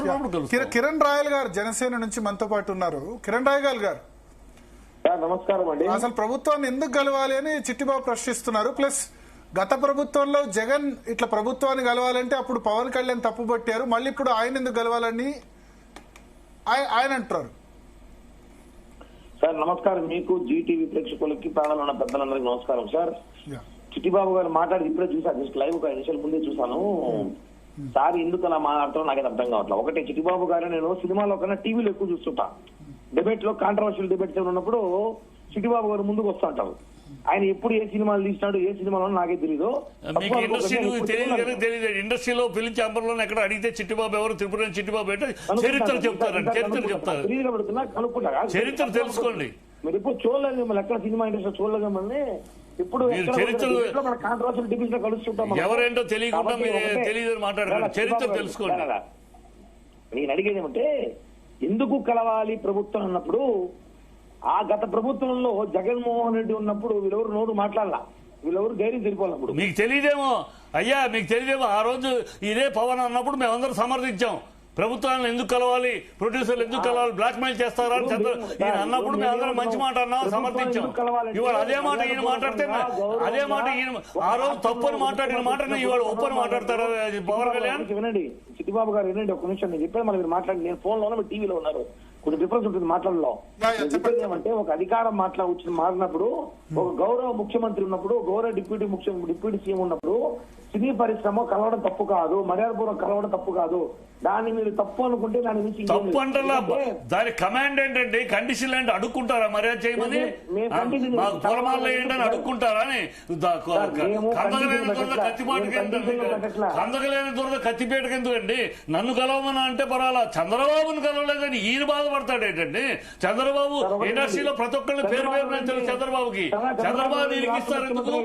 అవసరం కలుస్తాం. కిరణ్ రాయల్ గారు జనసేన నుంచి మనతో పాటు ఉన్నారు. కిరణ్ రాయల్ గారు నమస్కారం అండి. అసలు ప్రభుత్వాన్ని ఎందుకు గెలవాలి అని చిట్టిబాబు ప్రశ్నిస్తున్నారు. ప్లస్ గత ప్రభుత్వంలో జగన్ ఇట్లా ప్రభుత్వాన్ని గెలవాలంటే అప్పుడు పవన్ కళ్యాణ్ తప్పుపట్టారు, మళ్ళీ ఇప్పుడు ఆయన ఎందుకు గెలవాలని ఆయన అంటున్నారు. సార్ నమస్కారం, మీకు జీటీవీ ప్రేక్షకులకి ప్రాణాలు ఉన్న పెద్దలందరికీ నమస్కారం సార్. చిట్టిబాబు గారు మాట్లాడి ఇప్పుడే చూసాను, జస్ట్ లైవ్ ఒక నిమిషాల ముందే చూసాను. సార్ ఎందుకు అలా మాట్లాడతారో నాకైతే అర్థం కావట్లేదు. ఒకటే, చిట్టిబాబు గారు నేను సినిమాలో కన్నా టీవీలో ఎక్కువ చూస్తుంటా. డిబేట్ లో కాంట్రవర్షియల్ డిబేట్స్ ఉన్నప్పుడు చిట్టిబాబు గారు ముందుకు వస్తూ ఉంటారు. ఆయన ఎప్పుడు ఏ సినిమాలు తీసినాడు, ఏ సినిమాలో నాకే తెలీదు. ఇండస్ట్రీలో ఫిలిం ఛాంబర్ లో ఎక్కడ అడిగితే చిట్టిబాబు ఎవరు, త్రిపుర చిట్టిబాబు అంటే చరిత్ర చెప్తారండి. చరిత్ర చెప్తారు, చరిత్ర తెలుసుకోండి. మీరు ఇప్పుడు చూడలేదు, మిమ్మల్ని ఎక్కడ సినిమా ఇండస్ట్రీ చూడలేదు మిమ్మల్ని. ఇప్పుడు కాంట్రవర్షియల్ డిబేట్స్ లో కలుస్తుంటాం. ఎవరేంటో తెలియకుండా తెలియదు మాట్లాడారు, చరిత్ర తెలుసుకోండి. నేను అడిగేది ఏమంటే, ఎందుకు కలవాలి ప్రభుత్వం అన్నప్పుడు, ఆ గత ప్రభుత్వంలో జగన్మోహన్ రెడ్డి ఉన్నప్పుడు వీళ్ళెవరు నోరు మాట్లాడాల, వీళ్ళెవరు ధైర్యం సరిపోయినప్పుడు. మీకు తెలియదేమో అయ్యా, మీకు తెలియదేమో ఆ రోజు ఇదే పవన్ అన్నప్పుడు మేమందరం సమర్థించాం. ప్రభుత్వాలను ఎందుకు కలవాలి, ప్రొడ్యూసర్లు ఎందుకు కలవాలి, బ్లాక్ మెయిల్ చేస్తారా ఈయన అన్నప్పుడు మేము అందరం మంచి మాట అన్నా, సమర్థించాం. ఇవాళ అదే మాట ఈయన మాట్లాడితే, అదే మాట ఈయన ఆ రోజు తప్పని మాట్లాడిన మాట ఇవాళ ఒప్పని మాట్లాడతారా పవన్ కళ్యాణ్? వినండి చిట్టిబాబు గారు, వినండి ఒక నిమిషం. నేను చెప్పేది మళ్ళీ మీరు మాట్లాడి, నేను ఫోన్ లోనే మీరు టీవీలో ఉన్నారు, కొంచెం డిఫరెన్స్ ఉంటుంది మాటల్లో. చెప్పేది ఏమంటే, ఒక అధికారం మారినప్పుడు, ఒక గౌరవ ముఖ్యమంత్రి ఉన్నప్పుడు, గౌరవ డిప్యూటీ సీఎం ఉన్నప్పుడు సినీ పరిశ్రమ కలవడం తప్పు కాదు, మర్యాదపూర్వకం కలవడం తప్పు కాదు. దాన్ని మీరు తప్పు అనుకుంటే దాని నుంచి తప్పు అంటారా? దాని కమాండ్ ఏంటంటే కండిషన్ ఏంటి అడుక్కుంటారా? మర్యాద చేయమని పొలమాల్లో ఏంటని అడుక్కుంటారా అని? కందకలేని దొరద కత్తిపేటకి ఎందుకండి? నన్ను కలవమని అంటే పర్వాలా, చంద్రబాబుని కలవలేదని ఈయన బాధపడతాడు ఏంటండి? చంద్రబాబు ఇండస్ట్రీలో ప్రతి ఒక్కళ్ళు పేరు తెలుసు చంద్రబాబుకి. చంద్రబాబు ఇరికిస్తారు ఎందుకు?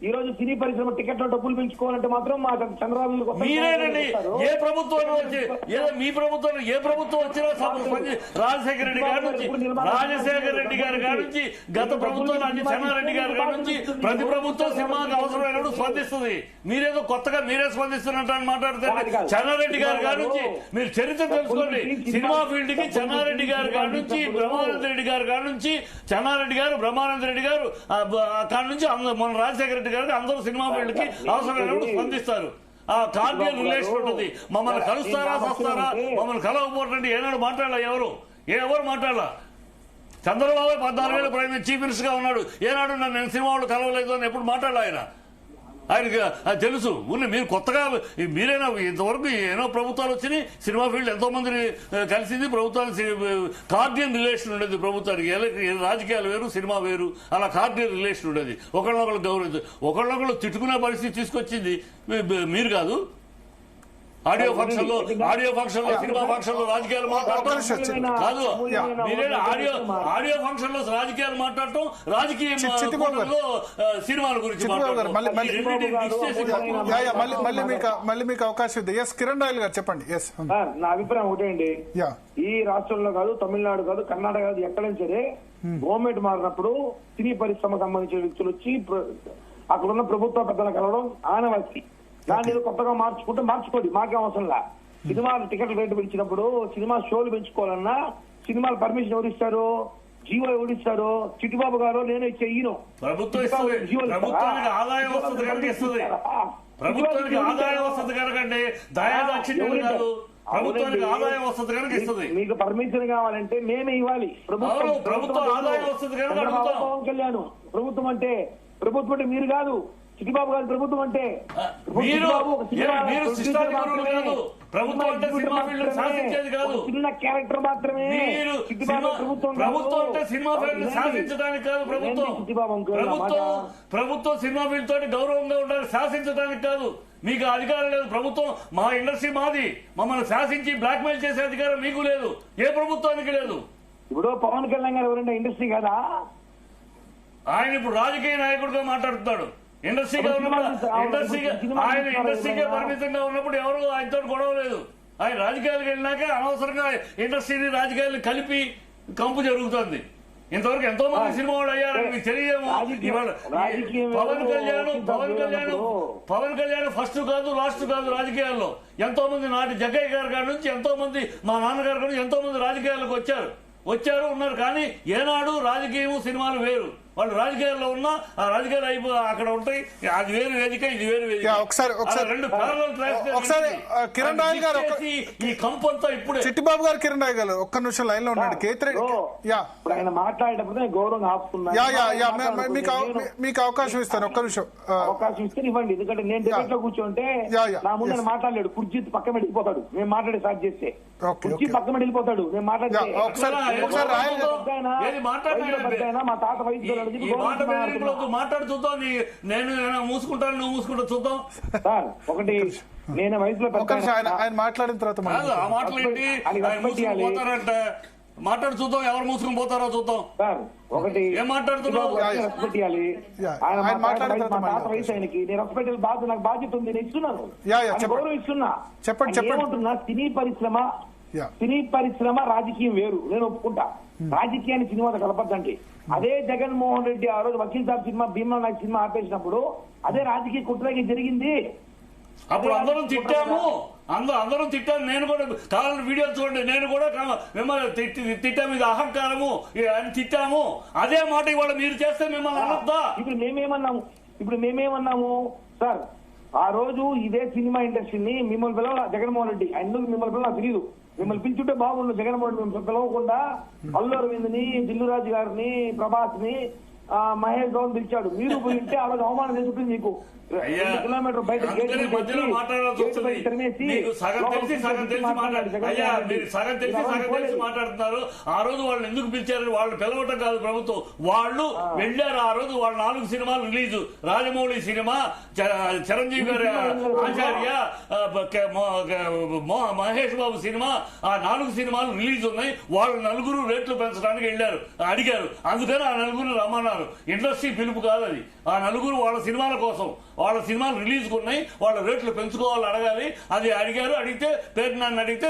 ఈ రోజు సినీ పరిశ్రమ టికెట్ల డబ్బులు పెంచుకోవాలంటే మాత్రం మా చంద్రబాబు మీరేనండి. ఏ ప్రభుత్వం వచ్చి మీ ప్రభుత్వం ఏ ప్రభుత్వం వచ్చినా రాజశేఖర రెడ్డి గారి నుంచి గత ప్రభుత్వం చెన్నారెడ్డి గారి కాడి నుంచి ప్రతి ప్రభుత్వం సినిమాకి అవసరమైనప్పుడు స్పందిస్తుంది. మీరేదో కొత్తగా మీరే స్పందిస్తున్నట్టు అని మాట్లాడితే చెన్నారెడ్డి గారి కాడి నుంచి మీరు చరిత్ర తెలుసుకోండి. సినిమా ఫీల్డ్ కి చెన్నారెడ్డి గారి కాడి నుంచి బ్రహ్మానంద రెడ్డి గారి కాడి నుంచి చెన్నారెడ్డి గారు బ్రహ్మానంద రెడ్డి గారు కాడి నుంచి మన రాజశేఖర రెడ్డి గారికి అందరూ సినిమా ఫీల్డ్ కి అవసరమైనప్పుడు స్పందిస్తారు. ఆ కార్డియల్ రిలేషన్ ఉంటుంది. మమ్మల్ని కలుస్తారా వస్తారా, మమ్మల్ని కలవకపోవటంటే ఏనాడు మాట్లాడాల? ఎవరు మాట్లాడాల? చంద్రబాబు 14 ఏళ్ళు చీఫ్ మినిస్టర్ గా ఉన్నాడు. ఏనాడు నేను సినిమా వాళ్ళు కలవలేదు అని ఎప్పుడు మాట్లాడాలి ఆయన? ఆయనకి అది తెలుసు. మీరు కొత్తగా మీరైనా ఇంతవరకు ఎన్నో ప్రభుత్వాలు వచ్చినాయి, సినిమా ఫీల్డ్ ఎంతో మంది కలిసింది, ప్రభుత్వానికి కార్డియల్ రిలేషన్ ఉండేది. ప్రభుత్వానికి రాజకీయాలు వేరు, సినిమా వేరు, అలా కార్డియల్ రిలేషన్ ఉండేది. ఒకళ్ళొకళ్ళు గౌరవించు, ఒకళ్ళొకళ్ళు తిట్టుకునే పరిస్థితి తీసుకొచ్చింది మీరు కాదు. ఆడియో ఫంక్షన్ లో సినిమా ఫంక్షన్ లో రాజకీయాలు మాట్లాడటం కాదు. మీరేనా ఆడియో ఫంక్షన్ లో రాజకీయాలు మాట్లాడటం, రాజకీయ సినిమాల గురించి మళ్ళీ మీకు అవకాశం ఉంది. ఎస్ కిరణ్ రాయల్ గారు చెప్పండి. ఎస్ నా అభిప్రాయం ఒకటే అండి, ఈ రాష్ట్రంలో కాదు, తమిళనాడు కాదు, కర్ణాటక కాదు, ఎక్కడైనా సరే గవర్నమెంట్ మారినప్పుడు సినీ పరిశ్రమ సంబంధించిన వ్యక్తులు వచ్చి అక్కడున్న ప్రభుత్వ పెద్దలు కలవడం ఆనవాయితీ. దాన్ని కొత్తగా మార్చుకోండి, మాకే అవసరంలా. సినిమాలు టికెట్లు రేటు పెంచినప్పుడు సినిమా షోలు పెంచుకోవాలన్నా సినిమాల పర్మిషన్ ఎవరిస్తారు? జీవో ఎవరిస్తారు? చిట్టిబాబు గారు నేనే చెయ్యను. ప్రభుత్వానికి ఆదాయం వస్తుంది కనుకండి, దయాదాక్షిణ్యం కాదు. ప్రభుత్వానికి ఆదాయం వస్తుంది కనుక ఇస్తుంది. మీకు పర్మిషన్ కావాలంటే మేమే ఇవ్వాలి. ప్రభుత్వం ఆదాయం వస్తుంది కనుక పవన్ కళ్యాణ్ ప్రభుత్వం అంటే మీరు కాదు, చిట్టిబాబు గారి ప్రభుత్వం అంటే ప్రభుత్వం అంటే సినిమా ఫీల్డ్ శాసించేది కాదు. చిన్న క్యారెక్టర్ మాత్రమే. ప్రభుత్వం అంటే సినిమా ఫీల్డ్ శాసించడానికి కాదు. ప్రభుత్వం సినిమా ఫీల్డ్ తోటి గౌరవంగా ఉండాలి, శాసించడానికి కాదు. మీకు అధికారం లేదు. ప్రభుత్వం మా ఇండస్ట్రీ మాది, మమ్మల్ని శాసించి బ్లాక్ మెయిల్ చేసే అధికారం మీకు లేదు, ఏ ప్రభుత్వానికి లేదు. ఇప్పుడు పవన్ కళ్యాణ్ గారు ఎవరంటే ఇండస్ట్రీ కదా, ఆయన ఇప్పుడు రాజకీయ నాయకుడిగా మాట్లాడుతున్నాడు. ఇండస్ట్రీగా ఉన్నప్పుడు ఆయన ఇండస్ట్రీకే పరిమితంగా ఉన్నప్పుడు ఎవరు ఆయనతో గొడవ లేదు. ఆయన రాజకీయాలకు వెళ్ళినాక అనవసరంగా ఇండస్ట్రీని రాజకీయాలను కలిపి కంపు జరుగుతుంది. ఇంతవరకు ఎంతో మంది సినిమా వాళ్ళు అయ్యారని మీకు తెలియదేమో. ఇవాళ పవన్ కళ్యాణ్ ఫస్ట్ కాదు లాస్ట్ కాదు రాజకీయాల్లో. ఎంతో మంది నాటి జగ్గయ్య గారి కాడి నుంచి ఎంతో మంది మా నాన్నగారి కాడి నుంచి ఎంతో మంది రాజకీయాలకు వచ్చారు ఉన్నారు. కానీ ఏనాడు రాజకీయం సినిమాలు వేరు. వాళ్ళు రాజకీయాల్లో ఉన్నా ఆ రాజకీయాలు అక్కడ ఉంటాయి. అది వేరు వేదిక, ఇది వేరు వేదిక. ఒకసారి రెండు parallel tracks ఒకసారి కిరణ్ రాయల్ గారు ఈ కంపంతా ఇప్పుడే చిట్టిబాబు గారు కిరణ్ రాయల్ గారు ఒక్క నిమిషం లైన్ లో ఉన్నాడు. ఆయన మాట్లాడేటప్పుడు గౌరవంగా మీకు అవకాశం ఇస్తాను. ఒక్క నిమిషం అవకాశం ఇస్తే ఇవ్వండి. ఎందుకంటే నేను డిబేట్ లో కూర్చోంటే నా ముందు మాట్లాడలేడు. కుర్చీ పక్కన వెళ్ళిపోతాడు మేము మాట్లాడే స్టార్ట్ చేస్తే. కుర్చీ పక్కన వెళ్ళిపోతాడు మేము మాట్లాడితే. మా తాత వయసు మాట్లాడు చూద్దాం. నేను మూసుకుంటాను, నువ్వు మూసుకుంటా చూద్దాం. సార్ ఒకటి నేను వయసులో ఆయన మాట్లాడిన తర్వాత ఆ మాటలేంటి పోతారంట. మాట్లాడు చూద్దాం, ఎవరు మూసుకుని పోతారో చూద్దాం. సార్ ఒకటి ఏం మాట్లాడుతున్నావు? రెస్పెక్ట్ ఇవ్వాలి. తాత వయసు ఆయనకి నేను రెస్పెక్ట్ బాధ్యత, నాకు బాధ్యత ఉంది. నేను ఇస్తున్నాను, గౌరవం ఇస్తున్నా. ఏమంటున్నా, సినీ పరిశ్రమ రాజకీయం వేరు. నేను ఒప్పుకుంటా. రాజకీయాన్ని సినిమాతో కలపద్దండి. అదే జగన్మోహన్ రెడ్డి ఆ రోజు వకీల్ సాబ్ సినిమా, భీమా నాయక్ సినిమా ఆపేసినప్పుడు అదే రాజకీయ కుట్రకి జరిగింది. అప్పుడు అందరం తిట్టాము. నేను కూడా కావాలని వీడియో చూడండి. నేను కూడా మిమ్మల్ని తిట్టాము, ఇది అహంకారము అని తిట్టాము. అదే మాట ఇవాళ మీరు చేస్తే మిమ్మల్ని అనొద్దా? ఇప్పుడు మేమేమన్నాము సార్? ఆ రోజు ఇదే సినిమా ఇండస్ట్రీని మిమ్మల్ని పిలవాల జగన్మోహన్ రెడ్డి. ఎందుకు మిమ్మల్ని పిలవాల తెలియదు. మిమ్మల్ని పిలుచుంటే బాగుండు. జగన్మోహన్ రెడ్డి పిలవకుండా అల్లు అరవింద్ని, దిల్లురాజు గారిని, ప్రభాస్ ని, మహేష్ గౌడ్ పిలిచాడు. మీరు పోయింటే ఆ రోజు అవమానం చేస్తుంది మీకు. కిలోమీటర్ బయట మాట్లాడుతున్నారు. ఆ రోజు వాళ్ళు ఎందుకు పిలిచారని వాళ్ళు పిలవటం కాదు ప్రభుత్వం. వాళ్ళు వెళ్ళారు. ఆ రోజు వాళ్ళ 4 సినిమాలు రిలీజు. రాజమౌళి సినిమా, చిరంజీవి గారి ఆచార్య, మహేష్ బాబు సినిమా, ఆ 4 సినిమాలు రిలీజ్ ఉన్నాయి. వాళ్ళు 4 రేట్లు పెంచడానికి వెళ్ళారు, అడిగారు. అందుకని ఆ 4 రమ్మన్నారు. ఇండస్ట్రీ పిలుపు కాదు అది. ఆ 4 వాళ్ళ సినిమాల కోసం, వాళ్ళ సినిమాలు రిలీజ్ ఉన్నాయి, వాళ్ళ రేట్లు పెంచుకోవాలి, అడగాలి. అది అడిగారు. అడిగితే పేరు నన్ను అడిగితే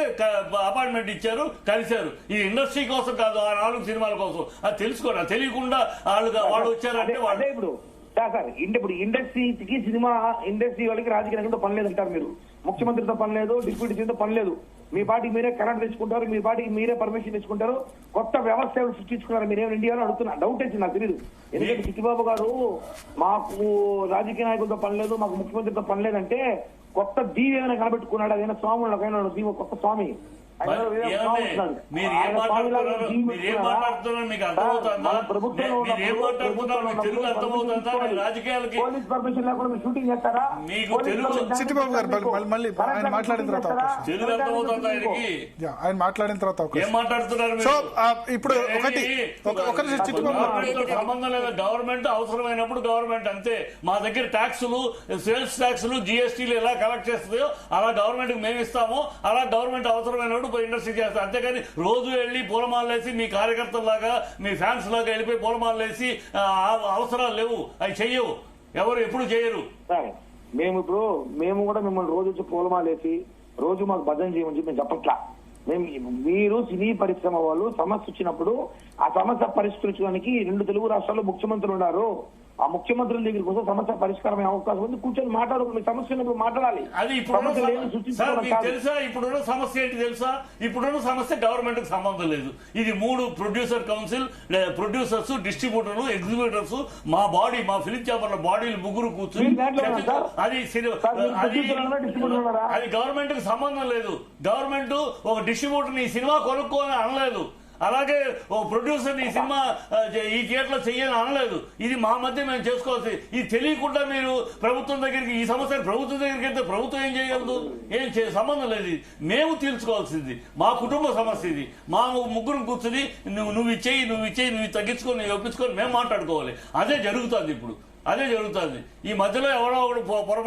అపాయింట్మెంట్ ఇచ్చారు, కలిశారు. ఈ ఇండస్ట్రీ కోసం కాదు, ఆ 4 సినిమాల కోసం. అది తెలుసుకోండి. తెలియకుండా వాళ్ళు వచ్చారంటే వాళ్ళు ఇప్పుడు ఇండస్ట్రీకి సినిమా ఇండస్ట్రీ వాళ్ళకి రాజకీయంతో పని లేదంటారు మీరు. ముఖ్యమంత్రితో పని లేదు, డిప్యూటీ సీఎంతో పని లేదు. మీ పార్టీకి మీరే కరెంట్ తెచ్చుకుంటారు, మీ పార్టీకి మీరే పర్మిషన్ తెచ్చుకుంటారు. కొత్త వ్యవస్థ సృష్టించుకున్నారు. మీరేమో ఇండియాలో అడుగుతున్నా. డౌట్ వచ్చింది, నాకు తెలియదు. ఎందుకంటే చిట్టిబాబు గారు మాకు రాజకీయ నాయకులతో పని లేదు, మాకు ముఖ్యమంత్రితో పని లేదంటే కొత్త దీవి ఏమైనా కనబెట్టుకున్నాడు. అదైనా స్వాములకైనా దీవి కొత్త స్వామి. మీరు ఏం మాట్లాడుతున్నారు మీకు అర్థమవుతుందా? తెలుగు అర్థమవుతుందా? రాజకీయాలకి పోలీస్ పర్మిషన్ లేకుండా మీరు షూటింగ్ చేస్తారా? మీకు తెలుగు చిట్టిబాబు గారు మళ్ళీ ఆయన మాట్లాడిన తర్వాత తెలుగు అర్థమవుతుందా? ఆయన మాట్లాడిన తర్వాత ఏం మాట్లాడుతున్నారు? సో ఇప్పుడు సంబంధం లేదు. గవర్నమెంట్ అవసరమైనప్పుడు గవర్నమెంట్ అంతే. మా దగ్గర ట్యాక్సులు, సేల్స్ ట్యాక్సులు, జిఎస్టీలు ఎలా కలెక్ట్ చేస్తుందో అలా గవర్నమెంట్ కి మేము ఇస్తాము. అలా గవర్నమెంట్ అవసరమైనప్పుడు ఇండస్ట్రీ చేస్తారు. అంతేకాని రోజు వెళ్ళి పూలమాలు వేసి మీ కార్యకర్తలాగా, మీ ఫ్యాన్స్ లాగా వెళ్ళిపోయి పూలమాలు వేసి అవసరాలు లేవు. అవి చెయ్యవు, ఎవరు ఎప్పుడు చేయరు. మేము కూడా మిమ్మల్ని రోజు వచ్చి పూలమాలు వేసి రోజు మాకు భజన చేయమని చెప్పి మేము చెప్పట్లా. మీరు సినీ పరిశ్రమ వాళ్ళు సమస్య వచ్చినప్పుడు ఆ సమస్య పరిష్కరించడానికి 2 తెలుగు రాష్ట్రాల్లో ముఖ్యమంత్రులు ఉన్నారు. ఆ ముఖ్యమంత్రుల దగ్గర కోసం సమస్య పరిష్కారమే అవకాశం ఉంది. కూర్చొని మాట్లాడుకునే సమస్య మాట్లాడాలి. అది తెలుసా? ఇప్పుడున్న సమస్య ఏంటి తెలుసా? ఇప్పుడున్న సమస్య గవర్నమెంట్ కి సంబంధం లేదు. ఇది 3 ప్రొడ్యూసర్ కౌన్సిల్, ప్రొడ్యూసర్స్, డిస్ట్రిబ్యూటర్లు, ఎగ్జిబ్యూటర్స్, మా ఫిలిం ఛాంబర్ల బాడీలు 3 కూర్చుని అది గవర్నమెంట్ కి సంబంధం లేదు. గవర్నమెంట్ ఒక డిస్ట్రిబ్యూటర్ ఈ సినిమా కొనుక్కోని అనలేదు. అలాగే ఓ ప్రొడ్యూసర్ ఈ సినిమా ఈ థియేటర్లో చెయ్యని అనలేదు. ఇది మా మధ్య మేము చేసుకోవాల్సి. ఇది తెలియకుండా మీరు ప్రభుత్వం దగ్గరికి, ఈ సమస్య ప్రభుత్వం దగ్గరికి వెళ్తే ప్రభుత్వం ఏం చేయగలదు? ఏం సంబంధం లేదు. మేము తీర్చుకోవాల్సింది మా కుటుంబ సమస్య. ఇది మా 3 కూర్చుని నువ్వు ఇచ్చేయి, నువ్వు తగ్గించుకొని, నువ్వు ఒప్పించుకొని మేము మాట్లాడుకోవాలి. అదే జరుగుతుంది ఇప్పుడు. అదే జరుగుతుంది. ఈ మధ్యలో ఎవరో ఒకడు